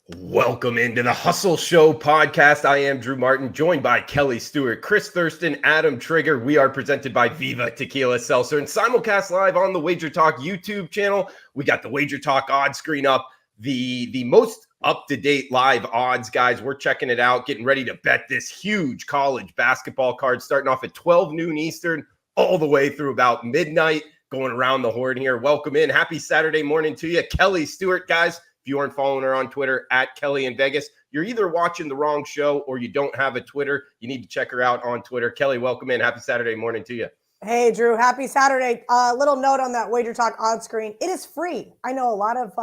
Welcome into the Hustle Show podcast. I am Drew Martin, joined by Kelly Stewart, Chris Thurston, Adam Trigger. We are presented by Viva Tequila Seltzer and simulcast live on the WagerTalk YouTube channel. We got the WagerTalk odds screen up, the most up-to-date live odds, guys. We're checking it out, getting ready to bet this huge college basketball card starting off at 12 noon Eastern all the way through about midnight, going around the horn here. Welcome in. Happy Saturday morning to you. Kelly Stewart, guys. If you aren't following her on Twitter, at Kelly in Vegas, you're either watching the wrong show or you don't have a Twitter. You need to check her out on Twitter. Kelly, welcome in. Happy Saturday morning to you. Hey, Drew. Happy Saturday. Little note on that WagerTalk on screen. It is free. I know a lot of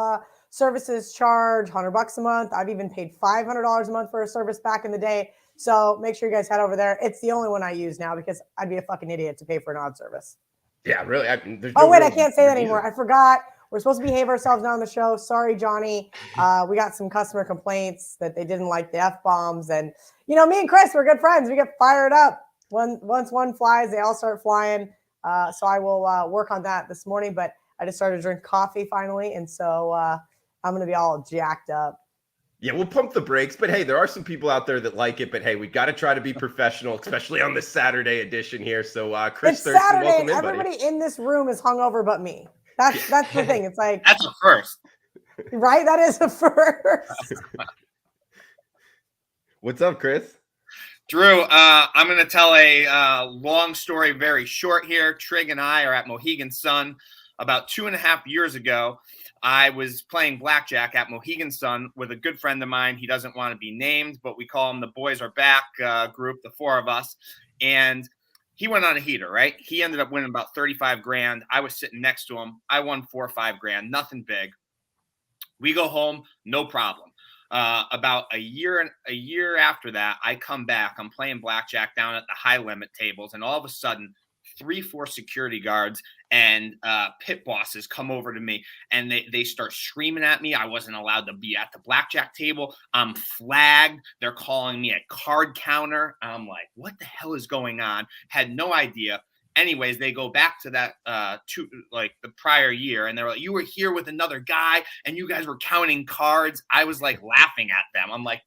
services charge $100 a month. I've even paid $500 a month for a service back in the day. So make sure you guys head over there. It's the only one I use now because I'd be a fucking idiot to pay for an odd service. Yeah, really. I can't say that anymore. I forgot. We're supposed to behave ourselves now on the show. Sorry, Johnny. We got some customer complaints that they didn't like the F-bombs. And, you know, me and Chris, we're good friends. We get fired up. Once one flies, they all start flying. So I will work on that this morning. But I just started to drink coffee finally. And so I'm going to be all jacked up. Yeah, we'll pump the brakes. But, hey, there are some people out there that like it. But, hey, we've got to try to be professional, especially on the Saturday edition here. So, Chris Thurston, Saturday, welcome in, everybody buddy. in this room is hungover but me. That's the thing. It's like that's a first, right? That is a first. What's up, Chris? Drew, I'm going to tell a long story very short here. Trig and I are at Mohegan Sun. About 2.5 years ago, I was playing blackjack at Mohegan Sun with a good friend of mine. He doesn't want to be named, but we call him the Boys Are Back group, the four of us. And he went on a heater, right? He ended up winning about 35 grand. I was sitting next to him. I won 4 or 5 grand, nothing big. We go home, no problem. About a year after that, I come back. I'm playing blackjack down at the high limit tables, and all of a sudden, 3-4 security guards and pit bosses come over to me, and they start screaming at me. I wasn't allowed to be at the blackjack table. I'm flagged. They're calling me a card counter. I'm like, what the hell is going on? Had no idea. Anyways, they go back to that the prior year, and they're like, you were here with another guy, and you guys were counting cards. I was like laughing at them. I'm like,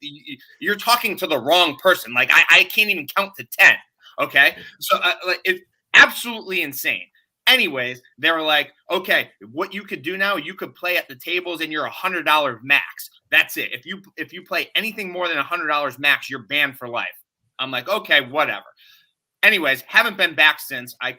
you're talking to the wrong person. Like I can't even count to 10. Okay, so it's absolutely insane. Anyways, they were like, okay, what you could do now, you could play at the tables and you're $100 max. That's it. If you play anything more than $100 max, you're banned for life. I'm like, okay, whatever. Anyways, haven't been back since. I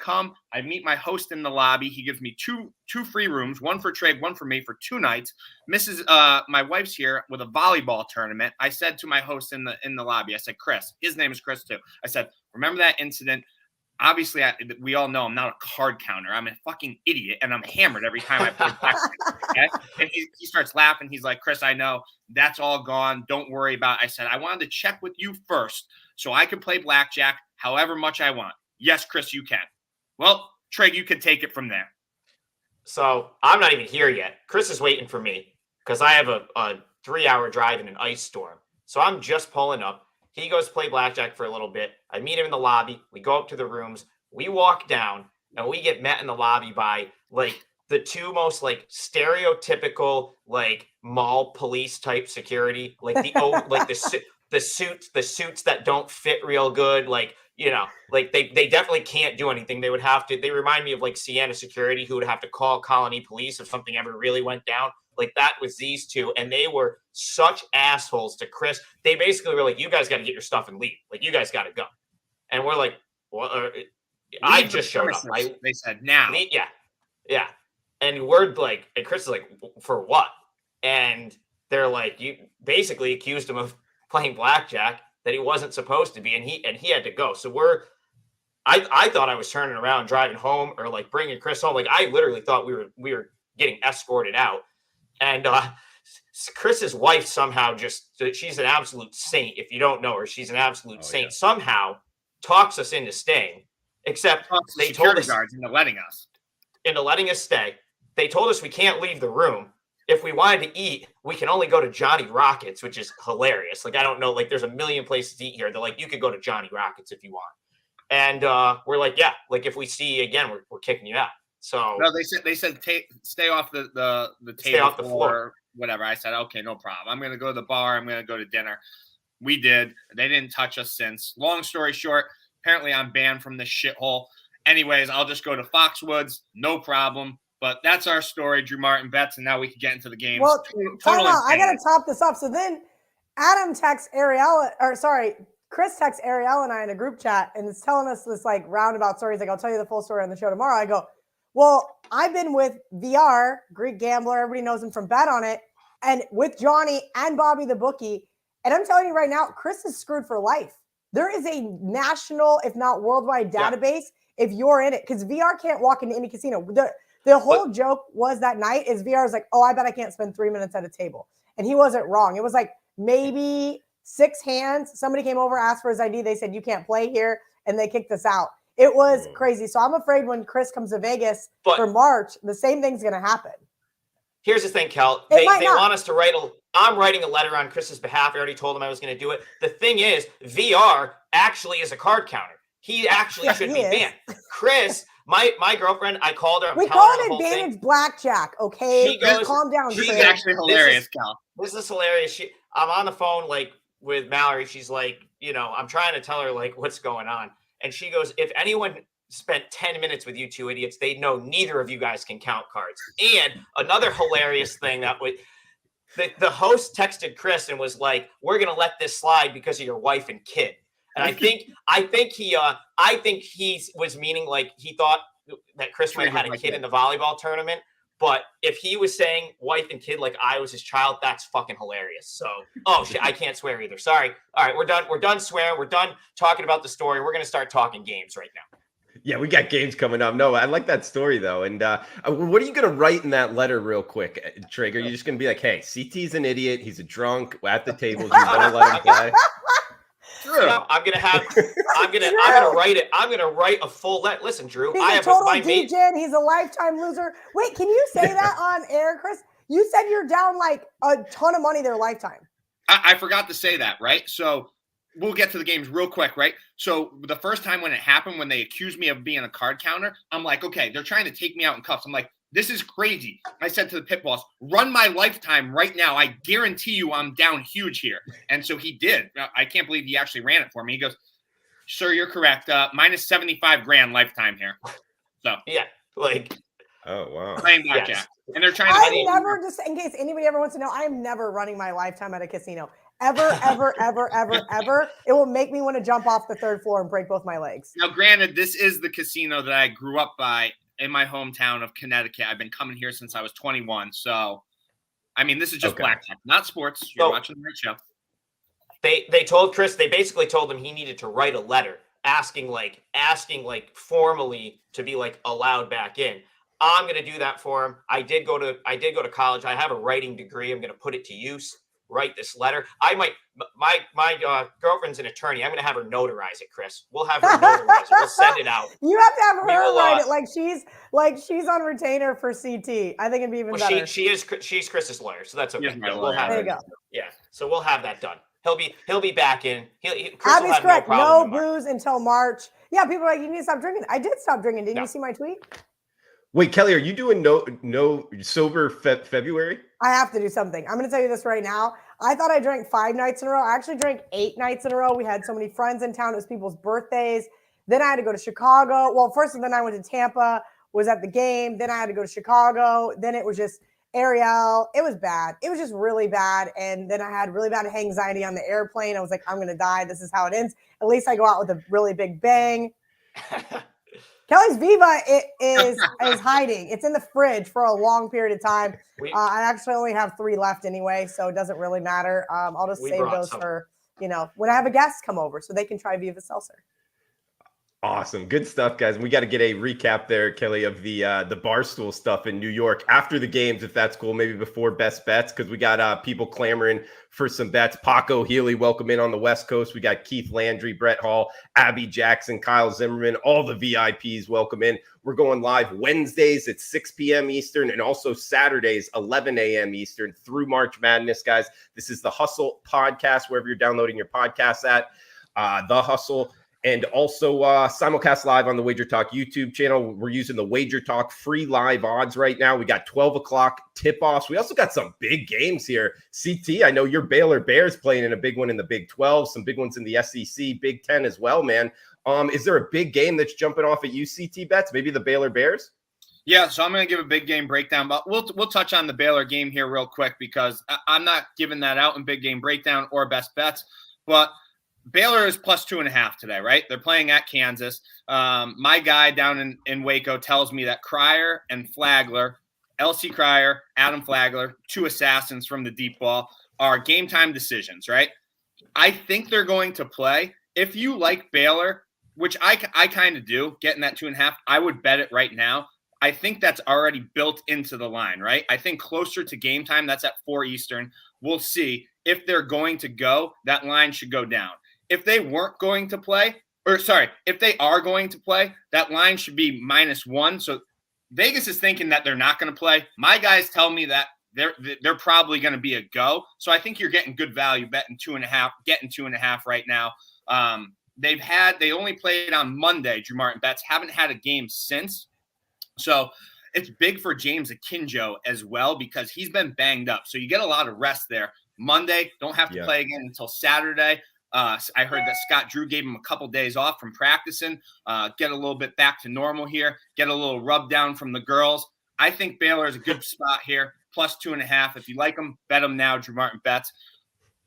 meet my host in the lobby. He gives me two free rooms, one for Trey, one for me for 2 nights. My wife's here with a volleyball tournament. I said to my host in the lobby, I said, Chris, his name is Chris too. I said, remember that incident? Obviously, we all know I'm not a card counter. I'm a fucking idiot, and I'm hammered every time I play blackjack. Okay? And he starts laughing. He's like, Chris, I know. That's all gone. Don't worry about it. I said, I wanted to check with you first so I could play blackjack however much I want. Yes, Chris, you can. Well, Trey, you can take it from there. So I'm not even here yet. Chris is waiting for me because I have a 3-hour drive in an ice storm. So I'm just pulling up. He goes play blackjack for a little bit. I meet him in the lobby. We go up to the rooms. We walk down, and we get met in the lobby by like the 2 most like stereotypical like mall police type security, like the suits that don't fit real good, like, you know, like they definitely can't do anything. They would have to. They remind me of like Siena security, who would have to call Colony Police if something ever really went down. Like that was these 2, and they were such assholes to Chris. They basically were like, "You guys got to get your stuff and leave. Like you guys got to go." And we're like, "Well, I just showed up." They said now. Yeah. And we're like, and Chris is like, "For what?" And they're like, "You basically accused him of playing blackjack that he wasn't supposed to be, and he had to go." So I thought I was turning around, driving home, or like bringing Chris home. Like I literally thought we were getting escorted out. And Chris's wife somehow she's an absolute saint. If you don't know her, she's an absolute saint. Yeah. Somehow talks us into staying, except they told us into letting us stay. They told us we can't leave the room. If we wanted to eat, we can only go to Johnny Rockets, which is hilarious. Like, I don't know, like there's a million places to eat here. They're like, you could go to Johnny Rockets if you want. And we're like, yeah, like if we see you again, we're kicking you out. So no, they said stay off the table, stay off the floor. whatever. I said, okay, no problem. I'm going to go to the bar. I'm going to go to dinner. We did. They didn't touch us since. Long story short, apparently I'm banned from this shithole. Anyways, I'll just go to Foxwoods. No problem. But that's our story, Drew Martin bets, and now we can get into the games. Well, I got to top this up. So then Adam texts Chris texts Ariel and I in a group chat, and it's telling us this like roundabout story. He's like, I'll tell you the full story on the show tomorrow. I go, well, I've been with VR, Greek gambler. Everybody knows him from Bet on It, and with Johnny and Bobby the bookie. And I'm telling you right now, Chris is screwed for life. There is a national, if not worldwide database if you're in it, because VR can't walk into any casino. The whole joke was that night is VR was like, oh, I bet I can't spend 3 minutes at a table. And he wasn't wrong. It was like maybe 6 hands. Somebody came over, asked for his ID. They said, you can't play here. And they kicked us out. It was crazy. So I'm afraid when Chris comes to Vegas for March, the same thing's going to happen. Here's the thing, Kel. They want us to write I'm writing a letter on Chris's behalf. I already told him I was going to do it. The thing is, VR actually is a card counter. He actually should be banned. Chris, my girlfriend, I called her. We call it advantage blackjack, okay? She goes, calm down. She's actually hilarious, Cal. This is hilarious. I'm on the phone like with Mallory. She's like, I'm trying to tell her like what's going on. And she goes, if anyone spent 10 minutes with you two idiots, they'd know neither of you guys can count cards. And another hilarious thing that would the host texted Chris and was like, we're going to let this slide because of your wife and kid. And I think he was meaning like he thought that Chris might have had a kid in the volleyball tournament. But if he was saying wife and kid like I was his child, that's fucking hilarious. So, shit, I can't swear either. Sorry. All right, we're done. We're done swearing. We're done talking about the story. We're going to start talking games right now. Yeah, we got games coming up. No, I like that story, though. And what are you going to write in that letter real quick, Traeger? You're just going to be like, hey, CT's an idiot. He's a drunk at the tables. You're going to let him play. True. I'm gonna write it. I'm gonna write a full letter. Listen, Drew, He's a total degen. He's a lifetime loser. Wait, can you say that on air, Chris? You said you're down like a ton of money their lifetime. I forgot to say that, right? So we'll get to the games real quick, right? So the first time when it happened, when they accused me of being a card counter, I'm like, okay, they're trying to take me out in cuffs. I'm like, this is crazy. I said to the pit boss, run my lifetime right now. I guarantee you I'm down huge here. And so he did. I can't believe he actually ran it for me. He goes, sir, you're correct. Minus 75 grand lifetime here. So yeah, like, oh wow, playing blackjack. Yes. And they're trying to just in case anybody ever wants to know, I am never running my lifetime at a casino. Ever. It will make me want to jump off the third floor and break both my legs. Now, granted, this is the casino that I grew up by in my hometown of Connecticut. I've been coming here since I was 21. So, I mean, this is just blackjack, not sports. You're watching the right show. They told Chris, they basically told him he needed to write a letter asking formally to be like allowed back in. I'm going to do that for him. I did go to college. I have a writing degree. I'm going to put it to use. Write this letter. I might. My girlfriend's an attorney. I'm going to have her notarize it, Chris. We'll have her notarize it. We'll send it out. You have to have her write it like she's on retainer for CT. I think it'd be even better. She's Chris's lawyer, so that's okay. We'll have there you go. Yeah, so we'll have that done. He'll be back in. Chris Abby's correct. No booze until March. Yeah, people are like, you need to stop drinking. I did stop drinking. Didn't you see my tweet? Wait, Kelly, are you doing no sober February? I have to do something. I'm going to tell you this right now. I thought I drank 5 nights in a row. I actually drank 8 nights in a row. We had so many friends in town. It was people's birthdays. Then I had to go to Chicago. Well, then I went to Tampa, was at the game. Then I had to go to Chicago. Then it was just Ariel. It was bad. It was just really bad. And then I had really bad anxiety on the airplane. I was like, I'm going to die. This is how it ends. At least I go out with a really big bang. Kelly's Viva is hiding. It's in the fridge for a long period of time. I actually only have 3 left anyway, so it doesn't really matter. I'll just save those for, when I have a guest come over so they can try Viva Seltzer. Awesome. Good stuff, guys. We got to get a recap there, Kelly, of the Barstool stuff in New York after the games, if that's cool, maybe before best bets, because we got people clamoring for some bets. Paco Healy, welcome in on the West Coast. We got Keith Landry, Brett Hall, Abby Jackson, Kyle Zimmerman, all the VIPs, welcome in. We're going live Wednesdays at 6 p.m. Eastern and also Saturdays, 11 a.m. Eastern through March Madness, guys. This is the Hustle podcast, wherever you're downloading your podcasts at. The Hustle. And also simulcast live on the WagerTalk YouTube channel. We're using the WagerTalk free live odds right now. We got 12 o'clock tip-offs. We also got some big games here. CT, I know your Baylor Bears playing in a big one in the Big 12, some big ones in the SEC, Big 10 as well, man. Is there a big game that's jumping off at UCT bets? Maybe the Baylor Bears? Yeah, so I'm going to give a big game breakdown, but we'll touch on the Baylor game here real quick because I'm not giving that out in big game breakdown or best bets, but Baylor is plus 2.5 today, right? They're playing at Kansas. My guy down in Waco tells me that Cryer and Flagler, LC Cryer, Adam Flagler, two assassins from the deep ball, are game time decisions, right? I think they're going to play. If you like Baylor, which I kind of do, getting that 2.5, I would bet it right now. I think that's already built into the line, right? I think closer to game time, that's at 4 Eastern. We'll see. If they're going to go, that line should go down. If they weren't going to play, if they are going to play, that line should be -1. So Vegas is thinking that they're not going to play. My guys tell me that they're probably going to be a go. So I think you're getting good value betting 2.5, getting 2.5 right now. They only played on Monday, Drew Martin bets, haven't had a game since. So it's big for James Akinjo as well because he's been banged up. So you get a lot of rest there. Monday, don't have to play again until Saturday. I heard that Scott Drew gave him a couple days off from practicing, get a little bit back to normal here, get a little rub down from the girls. I think Baylor is a good spot here, plus 2.5. If you like them, bet them now, Drew Martin bets.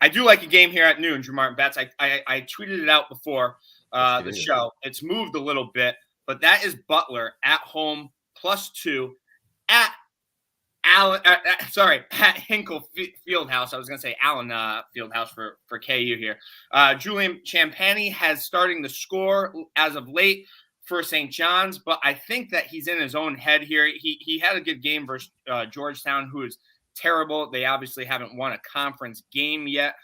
I do like a game here at noon, Drew Martin bets. I tweeted it out before the show. It's moved a little bit, but that is Butler at home, plus 2 at at Hinkle Fieldhouse. I was going to say Allen Fieldhouse for KU here. Julian Champagny has starting the score as of late for St. John's, but I think that he's in his own head here. He had a good game versus Georgetown, who is terrible. They obviously haven't won a conference game yet.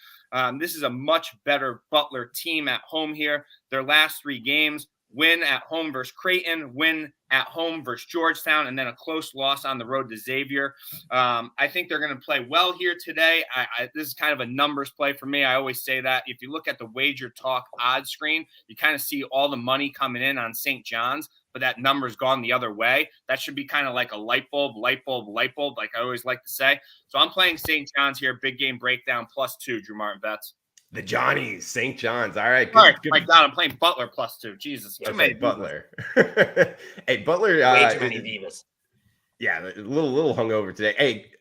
This is a much better Butler team at home here. Their last 3 games, win at home versus Creighton, win at home versus Georgetown, and then a close loss on the road to Xavier. I think they're going to play well here today. This is kind of a numbers play for me. I always say that. If you look at the WagerTalk odds screen, you kind of see all the money coming in on St. John's, but that number's gone the other way. That should be kind of like a light bulb, like I always like to say. So I'm playing St. John's here, big game breakdown, plus 2, Drew Martin bets. The Johnnies, St. John's. All right. Good. My God, I'm playing Butler plus 2. Jesus. Too many Butler. Hey, Butler. Way too many divas. Yeah, a little hungover today. Hey,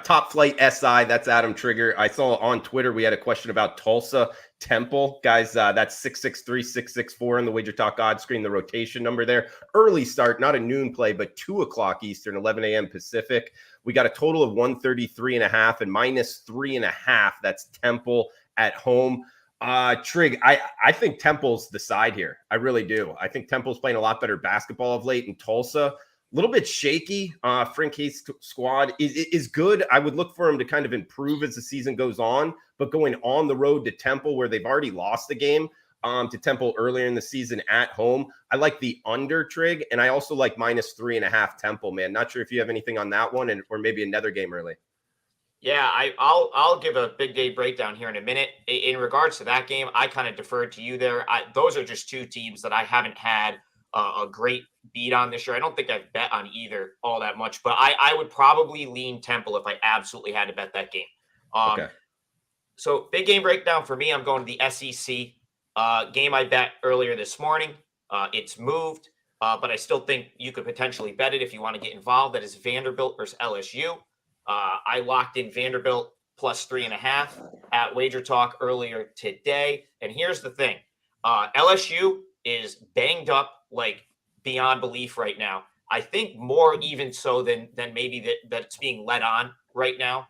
Top Flight SI, that's Adam Trigger. I saw on Twitter we had a question about Tulsa Temple. Guys, that's 663-664 on the WagerTalk odds screen, the rotation number there. Early start, not a noon play, but 2 o'clock Eastern, 11 a.m. Pacific. We got a total of 133.5 and -3.5. That's Temple at home. Trig, I think Temple's the side here. I really do. I think Temple's playing a lot better basketball of late, and Tulsa, a little bit shaky. Frank Hayes' squad is good. I would look for him to kind of improve as the season goes on, but going on the road to Temple, where they've already lost the game to Temple earlier in the season at home, I like the under, Trig, and I also like -3.5 Temple, man. Not sure if you have anything on that one, or maybe another game early. Yeah, I'll give a big day breakdown here in a minute. In regards to that game, I kind of deferred to you there. Those are just 2 teams that I haven't had a great beat on this year. I don't think I've bet on either all that much, but I would probably lean Temple if I absolutely had to bet that game. Okay. So big game breakdown for me. I'm going to the SEC game I bet earlier this morning. It's moved, but I still think you could potentially bet it if you want to get involved. That is Vanderbilt versus LSU. I locked in Vanderbilt plus 3.5 at WagerTalk earlier today. And here's the thing. LSU is banged up like beyond belief right now. I think more even so than maybe that it's being led on right now.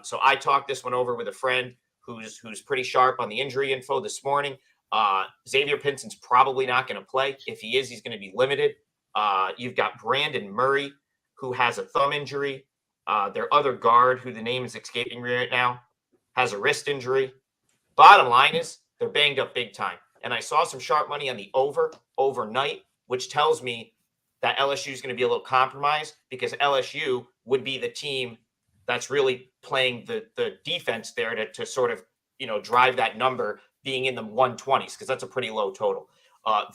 So I talked this one over with a friend who's pretty sharp on the injury info this morning. Xavier Pinson's probably not going to play. If he is, he's going to be limited. You've got Brandon Murray, who has a thumb injury. Their other guard, who the name is escaping me right now, has a wrist injury. Bottom line is they're banged up big time. And I saw some sharp money on the overnight, which tells me that LSU is going to be a little compromised because LSU would be the team that's really playing the defense there to sort of, drive that number being in the 120s, because that's a pretty low total.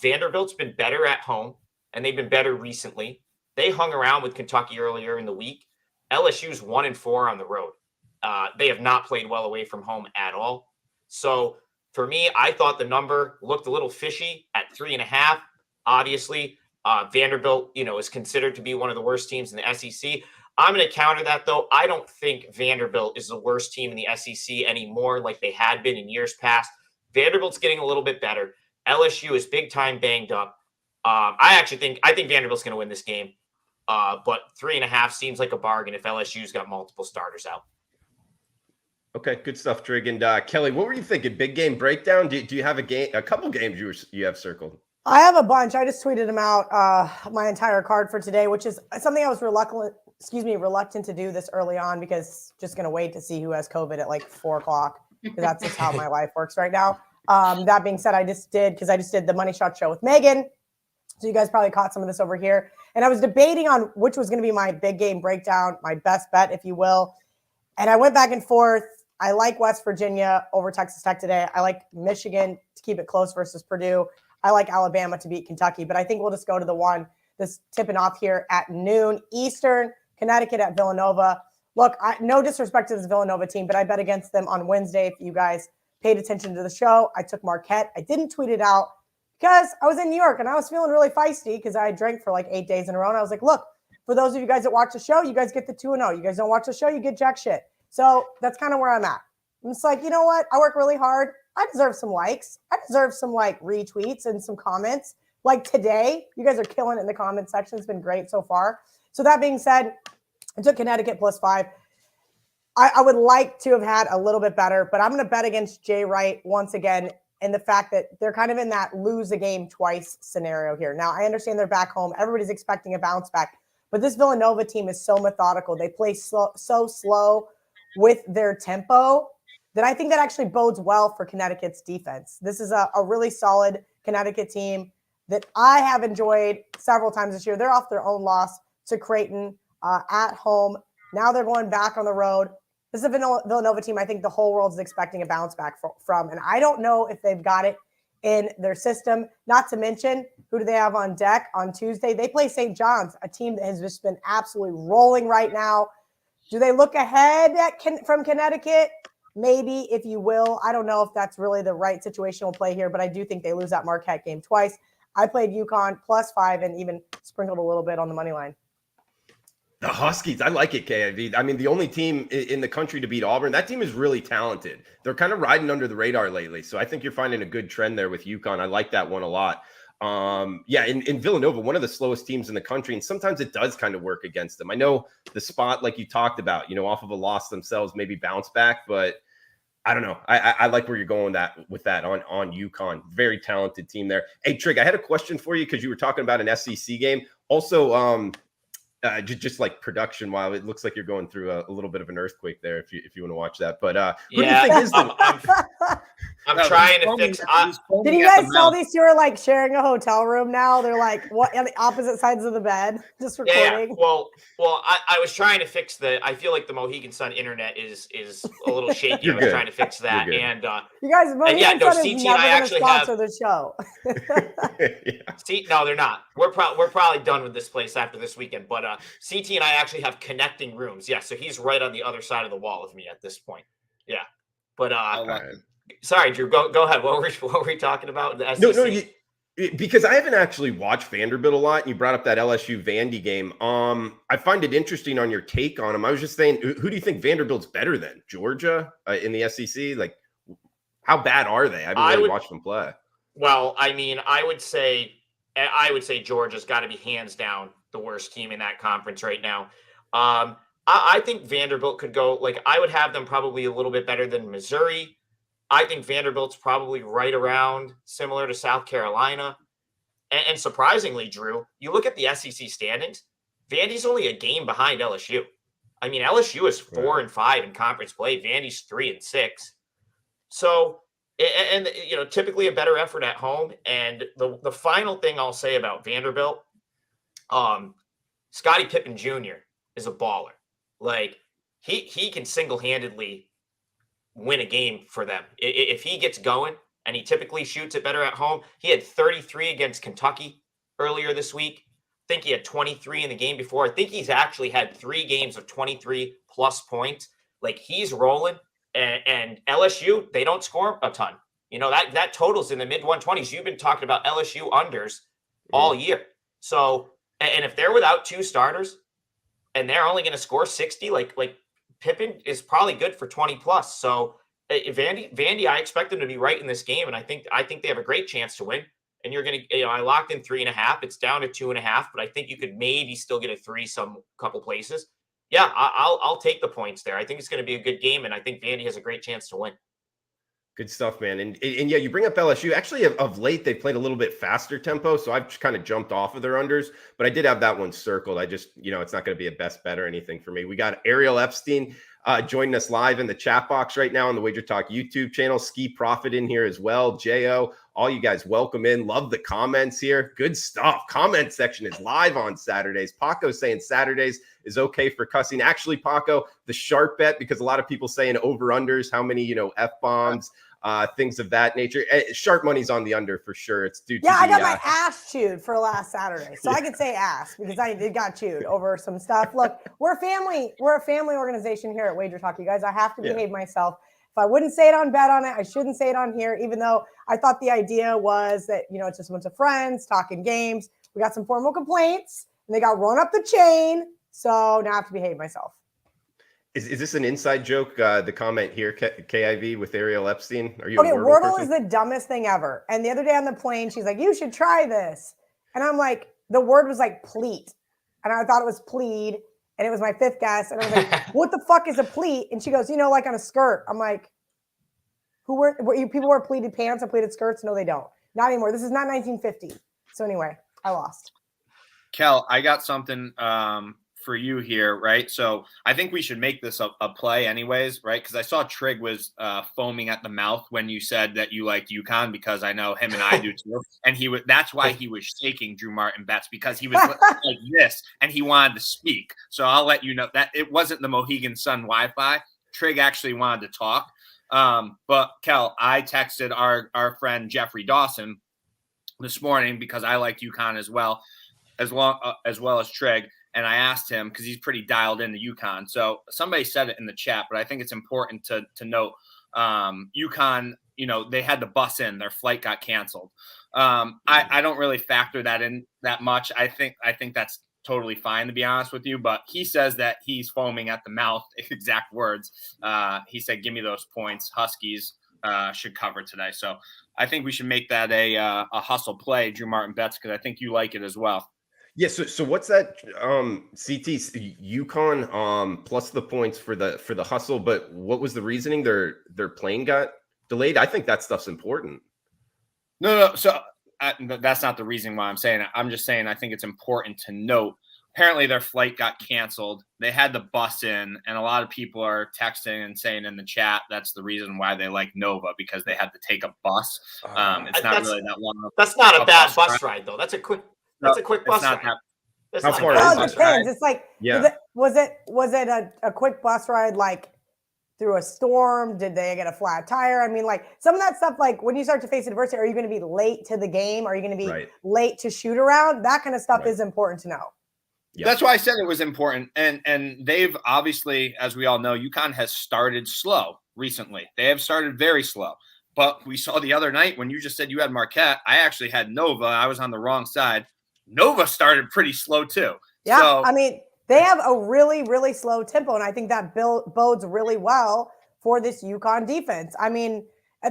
Vanderbilt's been better at home, and they've been better recently. They hung around with Kentucky earlier in the week. LSU's 1-4 on the road. They have not played well away from home at all. So for me, I thought the number looked a little fishy at 3.5. Obviously, Vanderbilt, is considered to be one of the worst teams in the SEC. I'm going to counter that, though. I don't think Vanderbilt is the worst team in the SEC anymore like they had been in years past. Vanderbilt's getting a little bit better. LSU is big time banged up. I think Vanderbilt's going to win this game. But 3.5 seems like a bargain if LSU's got multiple starters out. Okay, good stuff, Trig. And Kelly, what were you thinking? Big game breakdown? Do you have a couple games you have circled? I have a bunch. I just tweeted them out, my entire card for today, which is something I was reluctant to do this early on because just going to wait to see who has COVID at like 4:00 because that's just how my life works right now. That being said, I just did the Money Shot show with Megan. So you guys probably caught some of this over here. And I was debating on which was going to be my big game breakdown, my best bet, if you will. And I went back and forth. I like West Virginia over Texas Tech today. I like Michigan to keep it close versus Purdue. I like Alabama to beat Kentucky. But I think we'll just go to the one that's tipping off here at noon Eastern, Connecticut at Villanova. Look, no disrespect to this Villanova team, but I bet against them on Wednesday. If you guys paid attention to the show, I took Marquette. I didn't tweet it out because I was in New York and I was feeling really feisty because I drank for like 8 days in a row. And I was like, look, for those of you guys that watch the show, you guys get the 2-0. You guys don't watch the show, you get jack shit. So that's kind of where I'm at. I'm just like, you know what? I work really hard. I deserve some likes. I deserve some retweets and some comments. Like today, you guys are killing it in the comment section. It's been great so far. So that being said, I took Connecticut +5. I would like to have had a little bit better, but I'm going to bet against Jay Wright once again and the fact that they're kind of in that lose a game twice scenario here. Now, I understand they're back home. Everybody's expecting a bounce back, but this Villanova team is so methodical. They play so slow with their tempo that I think that actually bodes well for Connecticut's defense. This is a really solid Connecticut team that I have enjoyed several times this year. They're off their own loss to Creighton at home. Now they're going back on the road. This is a Villanova team I think the whole world is expecting a bounce back from. And I don't know if they've got it in their system. Not to mention, who do they have on deck on Tuesday? They play St. John's, a team that has just been absolutely rolling right now. Do they look ahead from Connecticut? Maybe, if you will. I don't know if that's really the right situational play here, but I do think they lose that Marquette game twice. I played UConn +5 and even sprinkled a little bit on the money line. The Huskies, I like it, KIV. I mean, the only team in the country to beat Auburn, that team is really talented. They're kind of riding under the radar lately. So I think you're finding a good trend there with UConn. I like that one a lot. In Villanova, one of the slowest teams in the country, and sometimes it does kind of work against them. I know the spot, like you talked about, off of a loss themselves, maybe bounce back, but I don't know. I like where you're going with that on UConn. Very talented team there. Hey, Trig, I had a question for you because you were talking about an SEC game. Also, just like production, while it looks like you're going through a little bit of an earthquake there, if you want to watch that. But who do you think is the? I'm trying to fix. Did you guys tell these two are like sharing a hotel room now? They're like what on the opposite sides of the bed, just recording. Yeah. Well, I was trying to fix I feel like the Mohegan Sun internet is a little shaky. I was trying to fix that, and you guys, Mohegan Sun is never going to sponsor the show. Yeah. No, they're not. We're probably done with this place after this weekend. But CT and I actually have connecting rooms. Yeah, so he's right on the other side of the wall of me at this point. Yeah, but sorry, Drew. Go ahead. What were we talking about? The SEC? No, because I haven't actually watched Vanderbilt a lot, and you brought up that LSU Vandy game. I find it interesting on your take on them. I was just saying, who do you think Vanderbilt's better than Georgia in the SEC? Like, how bad are they? I haven't really watched them play. Well, I mean, I would say Georgia's got to be hands down the worst team in that conference right now. I think Vanderbilt could go. I would have them probably a little bit better than Missouri. I think Vanderbilt's probably right around similar to South Carolina. And surprisingly, Drew, you look at the SEC standings, Vandy's only a game behind LSU. I mean, LSU is 4-5 in conference play. Vandy's 3-6. So, and typically a better effort at home. And the final thing I'll say about Vanderbilt, Scottie Pippen Jr. is a baller. He can single-handedly win a game for them. If he gets going, and he typically shoots it better at home. He had 33 against Kentucky earlier this week. I think he had 23 in the game before. I think he's actually had 3 games of 23 plus points. Like, he's rolling, and LSU, they don't score a ton. You know, that totals in the mid 120s. You've been talking about LSU unders all year. So, and if they're without 2 starters and they're only going to score 60, like Pippen is probably good for 20 plus. So Vandy, I expect them to be right in this game. And I think they have a great chance to win. And you're going to, I locked in 3.5. It's down to 2.5, but I think you could maybe still get a 3 couple places. Yeah, I'll take the points there. I think it's going to be a good game. And I think Vandy has a great chance to win. Good stuff, man. And yeah, you bring up LSU. Actually, of late, they played a little bit faster tempo, so I've kind of jumped off of their unders, but I did have that one circled. I just, it's not going to be a best bet or anything for me. We got Ariel Epstein joining us live in the chat box right now on the WagerTalk YouTube channel. Ski Profit in here as well. Jo, all you guys, welcome in. Love the comments here. Good stuff. Comment section is live on Saturdays. Paco saying Saturdays is okay for cussing. Actually, Paco, the sharp bet, because a lot of people saying over-unders, how many, F-bombs, things of that nature. Sharp money's on the under for sure. It's due to I got my ass chewed for last Saturday. So I could say ass because I got chewed over some stuff. Look, we're a family organization here at WagerTalk, you guys. I have to behave myself. If I wouldn't say it on Bet On It, I shouldn't say it on here, even though I thought the idea was that, it's just a bunch of friends talking games. We got some formal complaints and they got run up the chain. So now I have to behave myself. Is this an inside joke? The comment here, KIV with Ariel Epstein. Are you okay? Wordle person? is the dumbest thing ever. And the other day on the plane, she's like, "You should try this," and I'm like, the word was like pleat, and I thought it was plead, and it was my 5th guess, and I was like, "What the fuck is a pleat?" And she goes, like on a skirt. I'm like, people wear pleated pants and pleated skirts? No, they don't. Not anymore. This is not 1950. So anyway, I lost. Kel, I got something for you here, right? So I think we should make this a play anyways, right? Because I saw Trig was foaming at the mouth when you said that you liked UConn, because I know him and I do too. And that's why he was shaking Drew Martin bets, because he was like this and he wanted to speak. So I'll let you know that it wasn't the Mohegan Sun Wi-Fi. Trig actually wanted to talk. But Kel, I texted our friend Jeffrey Dawson this morning because I like UConn as well as Trig. And I asked him, because he's pretty dialed into UConn. So somebody said it in the chat, but I think it's important to note UConn, they had to bus in. Their flight got canceled. I don't really factor that in that much. I think that's totally fine, to be honest with you. But he says that he's foaming at the mouth, exact words. He said, "Give me those points. Huskies should cover today." So I think we should make that a hustle play, Drew Martin bets, because I think you like it as well. Yeah, so what's that CT UConn plus the points for the hustle, but what was the reasoning? Their plane got delayed? I think that stuff's important. No, so that's not the reason why I'm saying it. I'm just saying I think it's important to note. Apparently their flight got canceled. They had to bus in, and a lot of people are texting and saying in the chat that's the reason why they like Nova, because they had to take a bus. It's not really that long. That's not a bad bus ride, though. That's a quick bus ride. How far Well, is it it? depends. It's like, Yeah. Was it a quick bus ride, like through a storm? Did they get a flat tire? I mean, like some of that stuff, like when you start to face adversity, are you going to be late to the game? Are you going to be late to shoot around? That kind of stuff is important to know. Yeah. That's why I said it was important. And they've obviously, as we all know, UConn has started slow recently. They have started very slow. But we saw the other night when you just said you had Marquette, I actually had Nova. I was on the wrong side. Nova started pretty slow too. Yeah, so, I mean, they have a really, really slow tempo, and I think that bodes really well for this UConn defense. I mean, I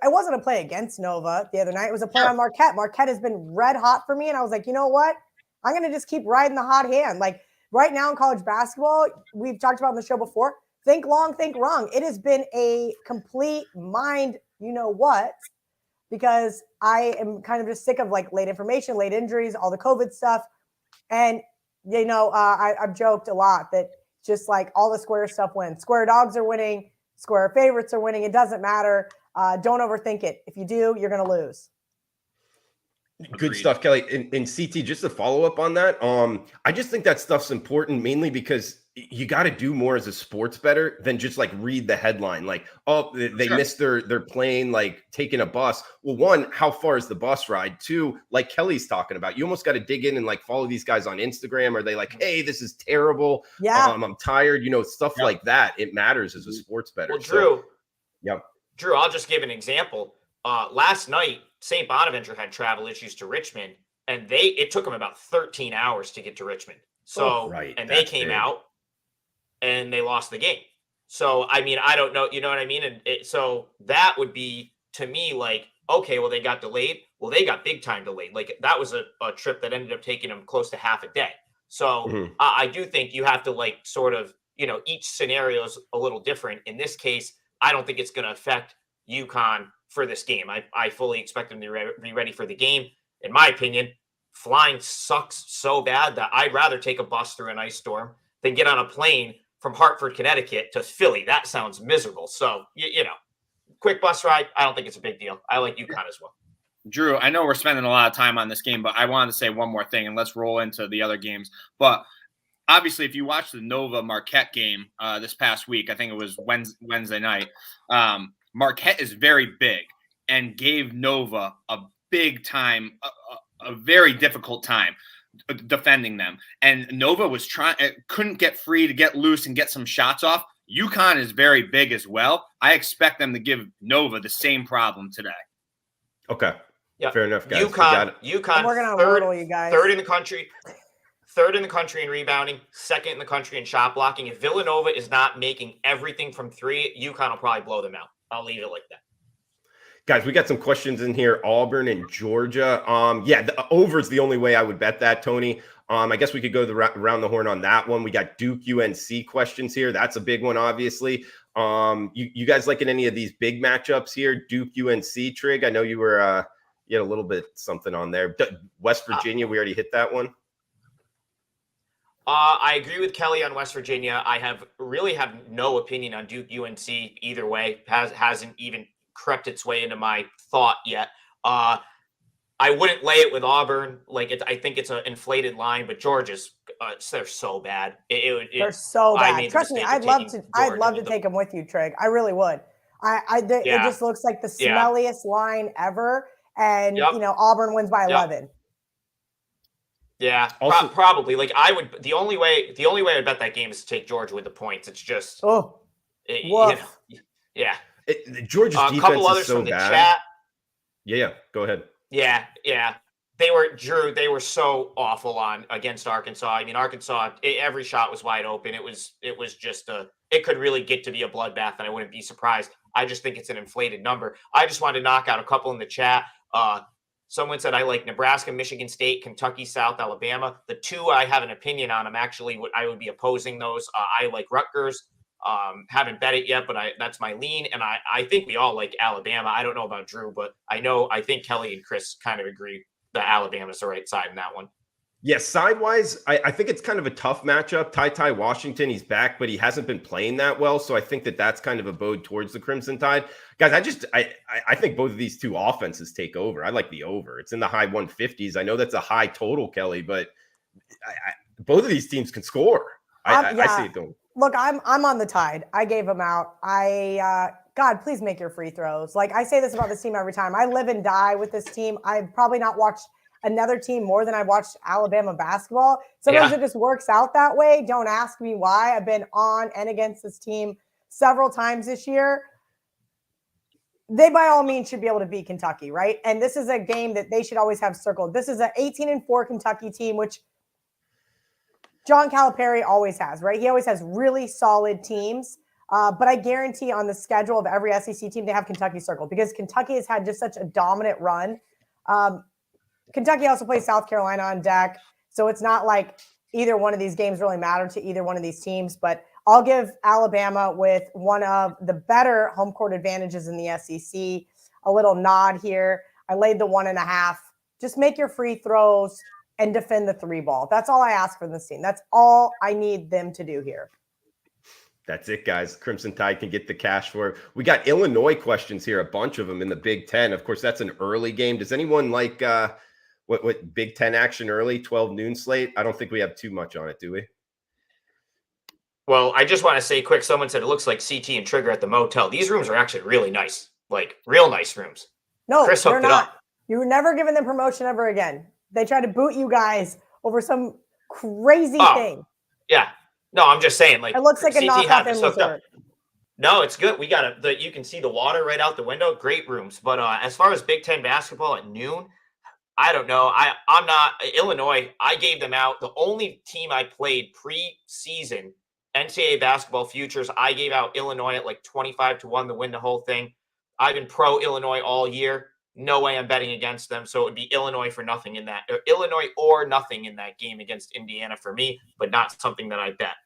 wasn't a play against Nova the other night. It was a play on Marquette. Marquette has been red hot for me, and I was like, you know what? I'm going to just keep riding the hot hand. Like right now in college basketball, we've talked about on the show before, think long, think wrong. It has been a complete mind, what, because I am kind of just sick of like late information, late injuries, all the COVID stuff. And, I've joked a lot that just like all the square stuff wins. Square dogs are winning. Square favorites are winning. It doesn't matter. Don't overthink it. If you do, you're going to lose. Good stuff, Kelly. And CT, just to follow up on that, I just think that stuff's important mainly because you got to do more as a sports bettor than just like read the headline. Like, oh, they missed their plane, like taking a bus. Well, one, how far is the bus ride? Two, like Kelly's talking about, you almost got to dig in and like follow these guys on Instagram. Are they like, hey, this is terrible. Yeah. I'm tired. Stuff like that. It matters as a sports bettor. Well, Drew, yep. Drew, I'll just give an example. Last night, St. Bonaventure had travel issues to Richmond, and it took them about 13 hours to get to Richmond. So, and they came out and they lost the game. So, I mean, I don't know, you know what I mean? And so that would be, to me, like, okay, well, they got delayed. Well, they got big time delayed. Like, that was a trip that ended up taking them close to half a day. So I do think you have to, like, sort of, each scenario is a little different. In this case, I don't think it's going to affect UConn for this game. I fully expect them to be ready for the game. In my opinion, flying sucks so bad that I'd rather take a bus through an ice storm than get on a plane from Hartford, Connecticut to Philly. That sounds miserable. So, quick bus ride, I don't think it's a big deal. I like UConn as well. Drew, I know we're spending a lot of time on this game, but I wanted to say one more thing, and let's roll into the other games. But obviously, if you watch the Nova Marquette game this past week, I think it was Wednesday night, Marquette is very big and gave Nova a big time, a very difficult time defending them. And Nova was couldn't get free to get loose and get some shots off. UConn is very big as well. I expect them to give Nova the same problem today. Okay. Yeah. Fair enough, guys. UConn we're gonna hurdle you guys. Third in the country in rebounding, second in the country in shot blocking. If Villanova is not making everything from three, UConn will probably blow them out. I'll leave it like that. Guys, we got some questions in here. Auburn and Georgia. The over is the only way I would bet that, Tony. I guess we could go around the horn on that one. We got Duke UNC questions here. That's a big one, obviously. You guys liking any of these big matchups here? Duke UNC, Trig. I know you were you had a little bit something on there. West Virginia, we already hit that one. I agree with Kelly on West Virginia. I have no opinion on Duke UNC either way. Hasn't even crept its way into my thought yet. I wouldn't lay it with Auburn. I think it's an inflated line, but Georgia's they're so bad. They're so bad. Trust me, I'd love to take them with you, Trig. I really would. It just looks like the smelliest line ever, and Auburn wins by 11. Yeah, probably. Like I would. The only way I'd bet that game is to take Georgia with the points. It's just yeah. Georgia's defense couple others is so from the bad. Chat. Yeah, go ahead. Yeah. They were so awful against Arkansas. I mean, Arkansas, every shot was wide open. It was just it could really get to be a bloodbath, and I wouldn't be surprised. I just think it's an inflated number. I just wanted to knock out a couple in the chat. Someone said I like Nebraska, Michigan State, Kentucky, South Alabama. The two I have an opinion on. I would be opposing those. I like Rutgers. Haven't bet it yet, but that's my lean. And I think we all like Alabama. I don't know about Drew, but I think Kelly and Chris kind of agree that Alabama's the right side in that one. Yeah, side-wise, I think it's kind of a tough matchup. Ty Washington, he's back, but he hasn't been playing that well. So I think that's kind of a bode towards the Crimson Tide. Guys, I think both of these two offenses take over. I like the over. It's in the high 150s. I know that's a high total, Kelly, but both of these teams can score. I see it going. Look, I'm on the Tide. I gave them out. God, please make your free throws. Like I say this about this team every time. I live and die with this team. I've probably not watched another team more than I've watched Alabama basketball. Sometimes it just works out that way. Don't ask me why. I've been on and against this team several times this year. They, by all means, should be able to beat Kentucky, right? And this is a game that they should always have circled. This is an 18-4 Kentucky team, which John Calipari always has, right? He always has really solid teams. But I guarantee on the schedule of every SEC team, they have Kentucky circled because Kentucky has had just such a dominant run. Kentucky also plays South Carolina on deck. So it's not like either one of these games really matter to either one of these teams. But I'll give Alabama with one of the better home court advantages in the SEC a little nod here. I laid the 1.5. Just make your free throws and defend the 3 ball. That's all I ask for this team. That's all I need them to do here. That's it, guys. Crimson Tide can get the cash for it. We got Illinois questions here, a bunch of them in the Big Ten. Of course, that's an early game. Does anyone like what Big Ten action early, 12 noon slate? I don't think we have too much on it, do we? Well, I just want to say quick, someone said it looks like CT and Trigger at the motel. These rooms are actually really nice, like real nice rooms. No, Chris they're hooked it not. up. You were never giving them promotion ever again. They tried to boot you guys over some crazy thing. Yeah. No, I'm just saying, like, It looks like a CT knockoff had in us hooked up. resort. No, it's good. We got you can see the water right out the window. Great rooms. But as far as Big Ten basketball at noon, I don't know. I'm not Illinois. I gave them out. The only team I played pre-season NCAA basketball futures, I gave out Illinois at like 25-1 to win the whole thing. I've been pro Illinois all year. No way I'm betting against them. So it would be Illinois for nothing in that, or Illinois or nothing in that game against Indiana for me, but not something that I bet.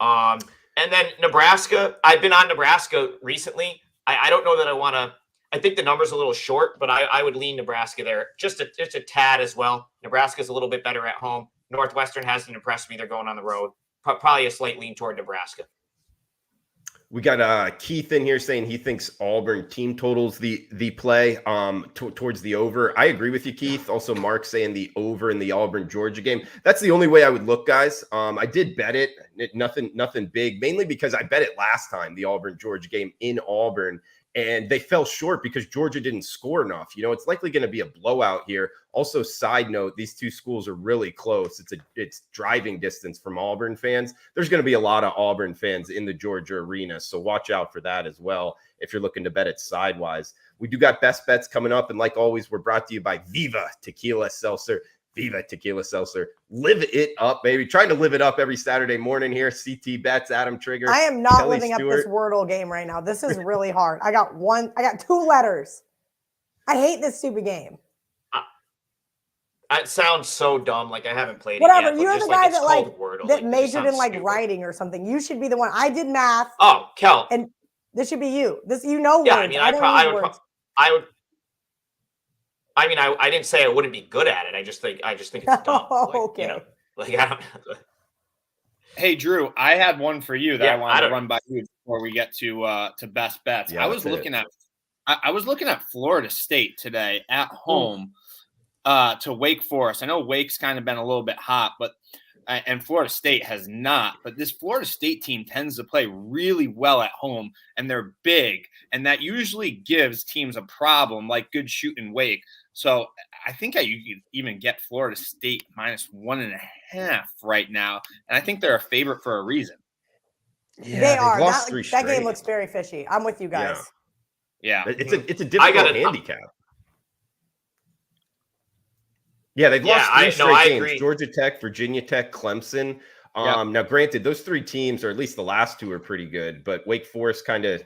And then Nebraska, I've been on Nebraska recently. I don't know that I want to. I think the number's a little short, but I would lean Nebraska there just a tad as well. Nebraska's a little bit better at home. Northwestern hasn't impressed me. They're going on the road. Probably a slight lean toward Nebraska. We got Keith in here saying he thinks Auburn team totals the play towards the over. I agree with you, Keith. Also, Mark saying the over in the Auburn Georgia game. That's the only way I would look, guys. I did bet it. Nothing big, mainly because I bet it last time, the Auburn Georgia game in Auburn. And they fell short because Georgia didn't score enough. It's likely going to be a blowout here. Also, side note, these two schools are really close. It's driving distance from Auburn fans. There's going to be a lot of Auburn fans in the Georgia arena, so watch out for that as well if you're looking to bet it sidewise. We do got best bets coming up, and like always, we're brought to you by Viva Tequila Seltzer. Viva Tequila Seltzer. Live it up, baby. Trying to live it up every Saturday morning here. CT Bets, Adam Trigger. I am not Kelly living Stewart. up this Wordle game right now. This is really hard. I got 2 letters. I hate this stupid game. It sounds so dumb. Like I haven't played Whatever. it yet. You're the guy that Wordle. that Like, majored in stupid. writing or something. You should be the one. I did math. Oh, Kel. And this should be you. Words. I mean, I didn't say I wouldn't be good at it. I just think it's dumb. Okay. Hey, Drew, I had one for you that I wanted to run by you before we get to best bets. Yeah, I was looking at Florida State today at home to Wake Forest. I know Wake's kind of been a little bit hot, and Florida State has not. But this Florida State team tends to play really well at home, and they're big, and that usually gives teams a problem, like good shooting Wake. So I think you could even get Florida State -1.5 right now, and I think they're a favorite for a reason. Yeah, they are. That game looks very fishy. I'm with you guys. Yeah. It's a difficult handicap. Yeah, they've lost 3 straight games. Agree. Georgia Tech, Virginia Tech, Clemson. Now, granted, those 3 teams, or at least the last 2, are pretty good, but Wake Forest kind of,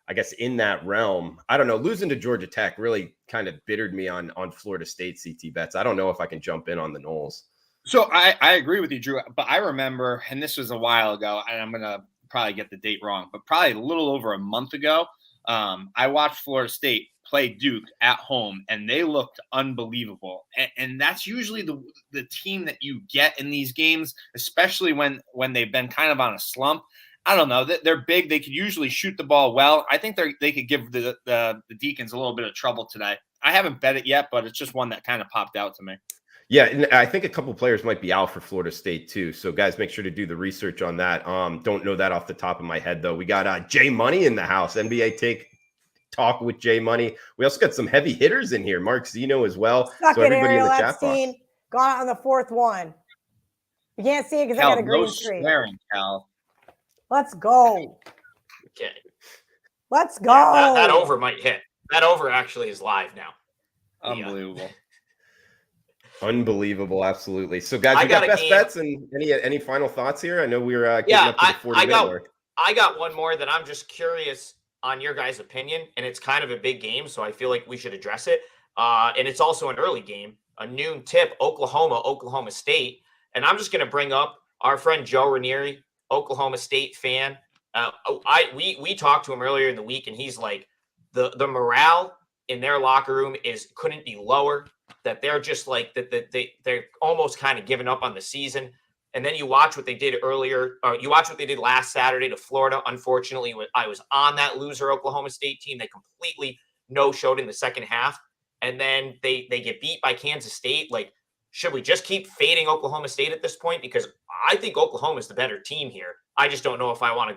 I guess, in that realm. I don't know. Losing to Georgia Tech really kind of bittered me on Florida State CT Bets. I don't know if I can jump in on the Noles. So I agree with you, Drew, but I remember, and this was a while ago, and I'm going to probably get the date wrong, but probably a little over a month ago, I watched Florida State play Duke at home, and they looked unbelievable. And that's usually the team that you get in these games, especially when they've been kind of on a slump. I don't know. They're big. They could usually shoot the ball well. I think they could give the Deacons a little bit of trouble today. I haven't bet it yet, but it's just one that kind of popped out to me. Yeah, and I think a couple players might be out for Florida State too. So guys, make sure to do the research on that. Don't know that off the top of my head though. We got Jay Money in the house. NBA talk with Jay Money. We also got some heavy hitters in here. Mark Zeno as well. Suck so it, everybody Ariel in the chat Epstein. box. Gone out on the 4th one. You can't see it because I got a green screen. Swearing, Cal. Let's go. Okay. Let's go. Yeah, that over might hit. That over actually is live now. Unbelievable. Unbelievable, absolutely. So, guys, we got best bets and any final thoughts here? I know we were getting up to the 40-minute mark. I got one more that I'm just curious on your guys' opinion, and it's kind of a big game, so I feel like we should address it. And it's also an early game, a noon tip, Oklahoma State. And I'm just going to bring up our friend Joe Ranieri, Oklahoma State fan. We talked to him earlier in the week, and he's like, the morale in their locker room couldn't be lower. That they're just like they're almost kind of giving up on the season. And then you watch what they did earlier. You watch what they did last Saturday to Florida. Unfortunately, I was on that loser Oklahoma State team. They completely no-showed in the second half. And then they get beat by Kansas State. Like, should we just keep fading Oklahoma State at this point? Because I think Oklahoma is the better team here. I just don't know if I want to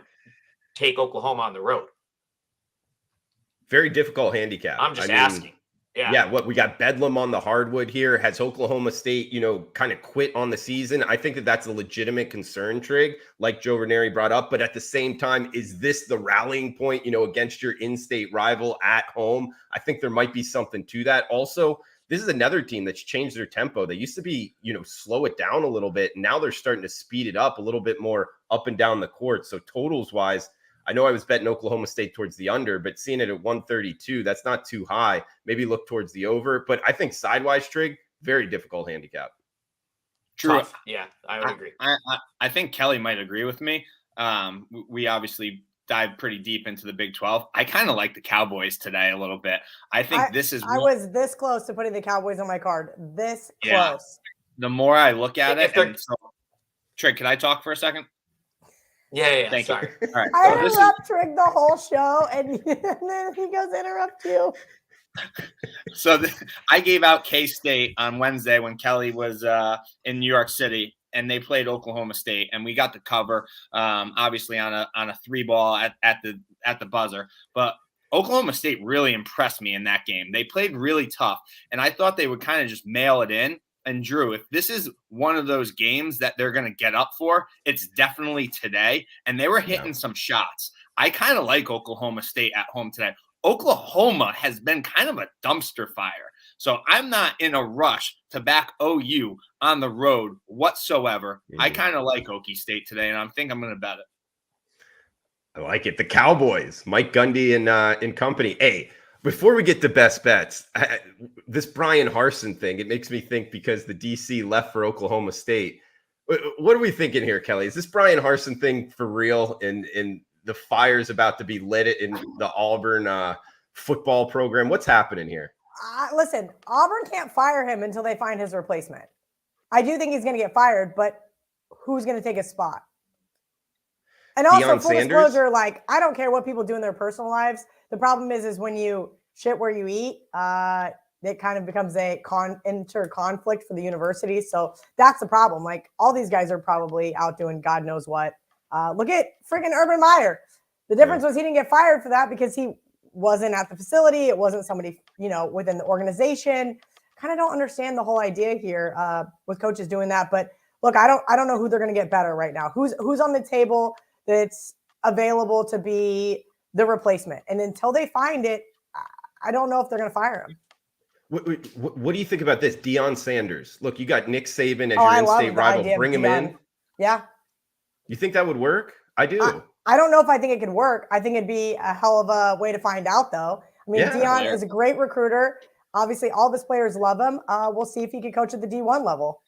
take Oklahoma on the road. Very difficult handicap. I'm just asking. Yeah, what we got Bedlam on the hardwood here. Has Oklahoma State, kind of quit on the season? I think that's a legitimate concern, Trig, like Joe Ranieri brought up. But at the same time, is this the rallying point, against your in-state rival at home? I think there might be something to that. Also, this is another team that's changed their tempo. They used to be, slow it down a little bit. Now they're starting to speed it up a little bit more up and down the court. So totals wise, I know I was betting Oklahoma State towards the under, but seeing it at 132, that's not too high. Maybe look towards the over. But I think sidewise, Trig, very difficult handicap. True. Yeah, I would agree. I think Kelly might agree with me. We obviously dive pretty deep into the Big 12. I kind of like the Cowboys today a little bit. I think I was this close to putting the Cowboys on my card. This close. The more I look at it, Trig, can I talk for a second? Yeah. Thank sorry. You. All right. I interrupt Trig the whole show, and then he goes interrupt you. So I gave out K-State on Wednesday when Kelly was in New York City, and they played Oklahoma State, and we got the cover, obviously on a 3-ball at the buzzer. But Oklahoma State really impressed me in that game. They played really tough, and I thought they would kind of just mail it in. And Drew, if this is one of those games that they're going to get up for, it's definitely today. And they were hitting some shots. I kind of like Oklahoma State at home today. Oklahoma has been kind of a dumpster fire. So I'm not in a rush to back OU on the road whatsoever. I kind of like Okie State today, and I think I'm going to bet it. I like it. The Cowboys, Mike Gundy and company. Hey, before we get to best bets, this Brian Harsin thing, it makes me think because the DC left for Oklahoma State. What are we thinking here, Kelly? Is this Brian Harsin thing for real? And the fire's about to be lit in the Auburn football program? What's happening here? Listen, Auburn can't fire him until they find his replacement. I do think he's going to get fired, but who's going to take his spot? And also, full disclosure, I don't care what people do in their personal lives. The problem is when you shit where you eat, it kind of becomes a inter-conflict for the university. So that's the problem. All these guys are probably out doing God knows what. Look at freaking Urban Meyer. The difference was he didn't get fired for that because he wasn't at the facility. It wasn't somebody, within the organization. Kind of don't understand the whole idea here with coaches doing that. But look, I don't know who they're going to get better right now. Who's on the table that's available to be the replacement. And until they find it, I don't know if they're going to fire him. What do you think about this? Deion Sanders. Look, you got Nick Saban as your in-state rival. Bring him in. Yeah. You think that would work? I do. I don't know if I think it could work. I think it'd be a hell of a way to find out, though. I mean, Deion is a great recruiter. Obviously, all of his players love him. We'll see if he can coach at the D1 level.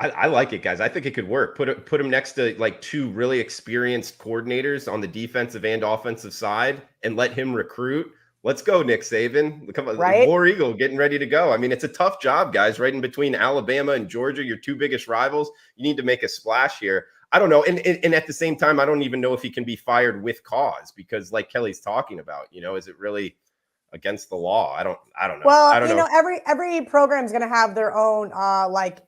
I like it, guys. I think it could work. Put him next to two really experienced coordinators on the defensive and offensive side and let him recruit. Let's go, Nick Saban. Come on, right? War Eagle getting ready to go. I mean, it's a tough job, guys, right in between Alabama and Georgia, your two biggest rivals. You need to make a splash here. I don't know. And at the same time, I don't even know if he can be fired with cause because like Kelly's talking about, is it really against the law? I don't know. Well, I don't know. Every program is going to have their own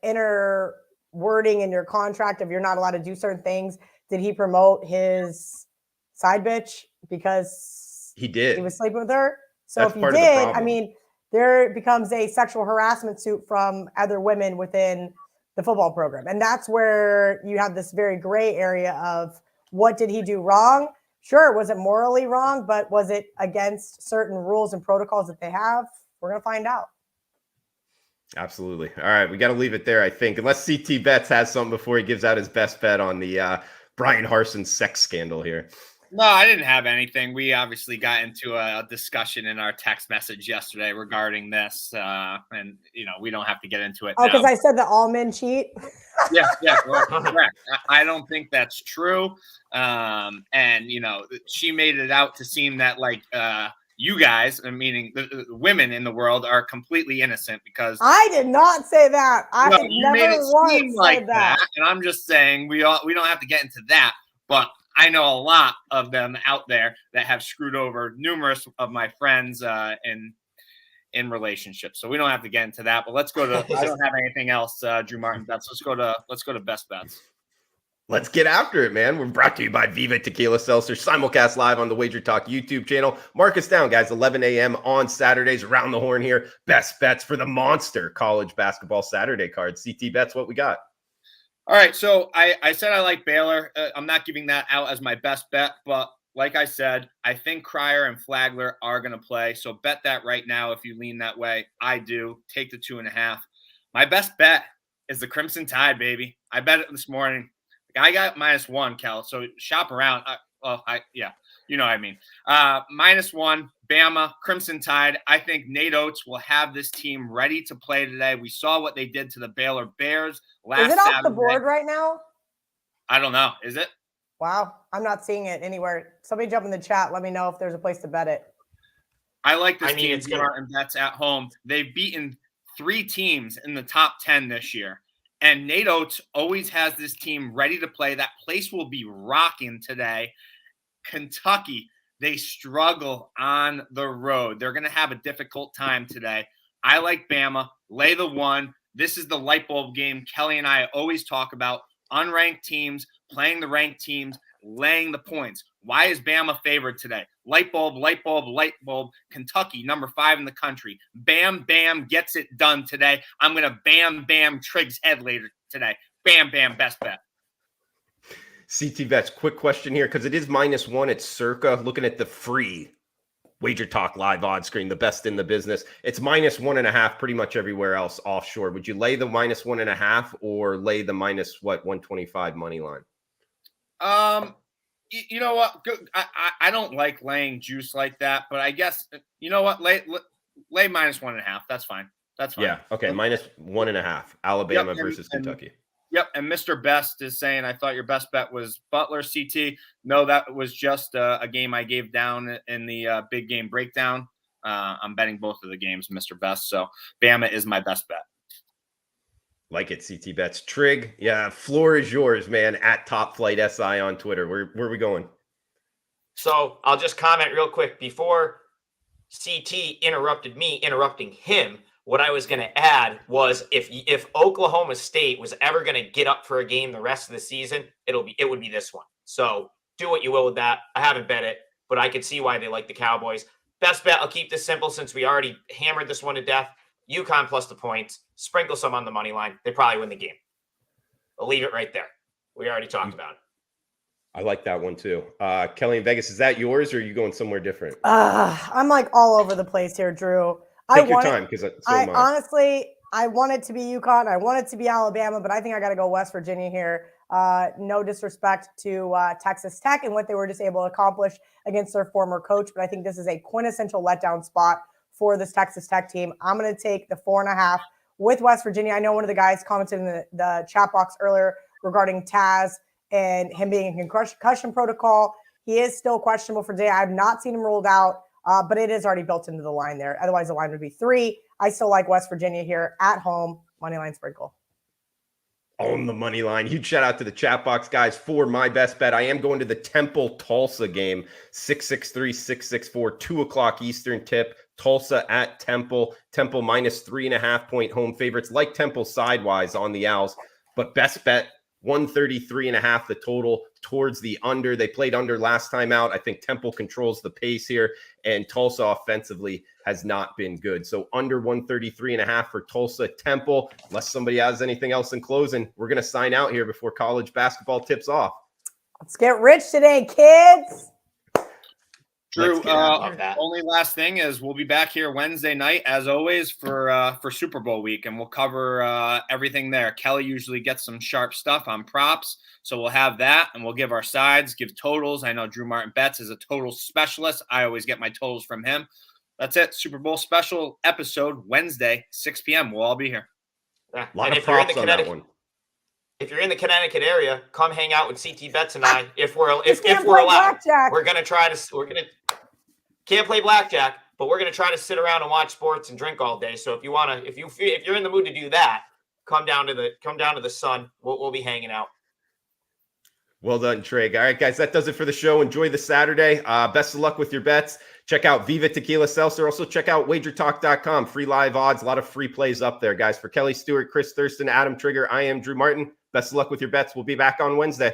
inner wording in your contract if you're not allowed to do certain things. Did he promote his side bitch because he did? He was sleeping with her. So if he did, I mean, there becomes a sexual harassment suit from other women within the football program. And that's where you have this very gray area of what did he do wrong? Sure, was it morally wrong, but was it against certain rules and protocols that they have? We're going to find out. Absolutely. All right, we got to leave it there, I think, unless CT Betts has something before he gives out his best bet on the Brian Harsin sex scandal here. No, I didn't have anything. We obviously got into a discussion in our text message yesterday regarding this, and we don't have to get into it. Oh, because I said that all men cheat. Yeah, correct. I don't think that's true. And she made it out to seem that you guys, meaning the women in the world, are completely innocent because I did not say that. I never once said that. And I'm just saying we don't have to get into that, but I know a lot of them out there that have screwed over numerous of my friends in relationships. So we don't have to get into that, but let's go to I don't have anything else, Drew Martin bets. Let's go to best bets. Let's get after it, man. We're brought to you by Viva Tequila Seltzer, simulcast live on the WagerTalk YouTube channel. Mark us down, guys, 11 a.m. on Saturdays, around the horn here. Best bets for the monster college basketball Saturday card. CT Bets, what we got? All right, so I said I like Baylor. I'm not giving that out as my best bet, but like I said, I think Cryer and Flagler are going to play. So bet that right now if you lean that way. I do. Take the 2.5. My best bet is the Crimson Tide, baby. I bet it this morning. I got -1, Kel. So shop around. Yeah, you know what I mean. -1, Bama, Crimson Tide. I think Nate Oates will have this team ready to play today. We saw what they did to the Baylor Bears last Saturday. Is it off the board right now? I don't know. Is it? Wow, I'm not seeing it anywhere. Somebody jump in the chat. Let me know if there's a place to bet it. I like this team. It's and bets at home. They've beaten 3 teams in the top 10 this year. And Nate Oates always has this team ready to play. That place will be rocking today. Kentucky, they struggle on the road. They're going to have a difficult time today. I like Bama. Lay the 1. This is the light bulb game Kelly and I always talk about. Unranked teams playing the ranked teams, laying the points. Why is Bama favored today? Light bulb, light bulb, light bulb. Kentucky, number 5 in the country. Bam, bam, gets it done today. I'm going to bam, bam, Triggs head later today. Bam, bam, best bet. CT Bets, quick question here, because it is -1 at circa. Looking at the free WagerTalk live odds screen, the best in the business. It's -1.5 pretty much everywhere else offshore. Would you lay the -1.5 or lay the -125 money line? You know what? I don't like laying juice like that, but I guess you know what? Lay -1.5. That's fine. That's fine. Yeah. Okay. -1.5. Alabama versus Kentucky. Yep. And Mr. Best is saying, I thought your best bet was Butler CT. No, that was just a game I gave down in the big game breakdown. I'm betting both of the games, Mr. Best. So Bama is my best bet. Like it, CT Bets. Trig, yeah, floor is yours, man, at Top Flight SI on Twitter. Where are we going? So I'll just comment real quick before CT interrupted me interrupting him. What I was going to add was if Oklahoma State was ever going to get up for a game the rest of the season, it would be this one. So do what you will with that. I haven't bet it, but I could see why they like the Cowboys. Best bet, I'll keep this simple since we already hammered this one to death. UConn plus the points, sprinkle some on the money line. They probably win the game. I'll leave it right there. We already talked about it. I like that one too. Kelly in Vegas, is that yours or are you going somewhere different? I'm like all over the place here, Drew. Take your time because honestly, I want it to be UConn. I want it to be Alabama, but I think I got to go West Virginia here. No disrespect to Texas Tech and what they were just able to accomplish against their former coach, but I think this is a quintessential letdown spot for this Texas Tech team. I'm going to take the 4.5 with West Virginia. I know one of the guys commented in the chat box earlier regarding Taz and him being in concussion protocol. He is still questionable for today. I have not seen him ruled out, but it is already built into the line there. Otherwise, the line would be 3. I still like West Virginia here at home. Money line sprinkle. On the money line. Huge shout out to the chat box, guys, for my best bet. I am going to the Temple Tulsa game, 663, 664, 2 o'clock Eastern tip. Tulsa at Temple. Temple -3.5 point home favorites. Like Temple sidewise on the Owls, but best bet 133.5 the total towards the under. They played under last time out. I think Temple controls the pace here, and Tulsa offensively has not been good. So under 133.5 for Tulsa Temple. Unless somebody has anything else in closing, we're going to sign out here before college basketball tips off. Let's get rich today, kids. Drew, only last thing is we'll be back here Wednesday night, as always, for Super Bowl week, and we'll cover everything there. Kelly usually gets some sharp stuff on props, so we'll have that, and we'll give our sides, give totals. I know Drew Martin Betts is a total specialist. I always get my totals from him. That's it. Super Bowl special episode, Wednesday, 6 p.m. We'll all be here. Yeah. A lot of props on that one. If you're in the Connecticut area, come hang out with CT Betts and I. If we're allowed, we're gonna try to. Can't play blackjack, but we're gonna try to sit around and watch sports and drink all day. So if you're in the mood to do that, come down to the Sun. We'll be hanging out. Well done, Trig. All right, guys, that does it for the show. Enjoy the Saturday. Best of luck with your bets. Check out Viva Tequila Seltzer. Also, check out WagerTalk.com. Free live odds. A lot of free plays up there, guys. For Kelly Stewart, Chris Thurston, Adam Trigger, I am Drew Martin. Best of luck with your bets. We'll be back on Wednesday.